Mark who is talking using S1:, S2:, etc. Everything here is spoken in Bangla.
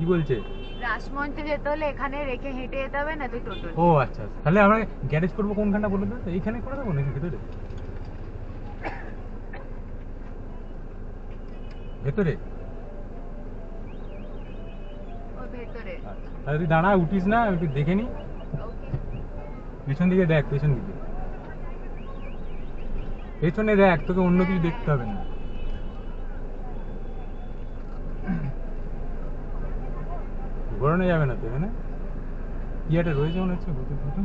S1: কি বলছে?
S2: রাসমঞ্চে যেতে হলে এখানে রেখে হেঁটে যেতে হবে না তো টোটো।
S1: ও আচ্ছা আচ্ছা, তাহলে আমরা গ্যারেজ করবো কোনখানটা বলে তো, এইখানে করে দেবো নাকি ভেতরে? ভেতরে?
S2: ওই ভেতরে।
S1: আচ্ছা, তাহলে তুই দাঁড়া, উঠিস না, একটু দেখে নি।
S2: ওকে।
S1: পেছন দিকে দেখ, পেছন দিকে, পেছনে দেখ, তোকে অন্য কিছু দেখতে হবে না। ঘোরানো যাবে না তো এখানে? কি একটা রয়েছে মনে হচ্ছে, ভূতের মতন।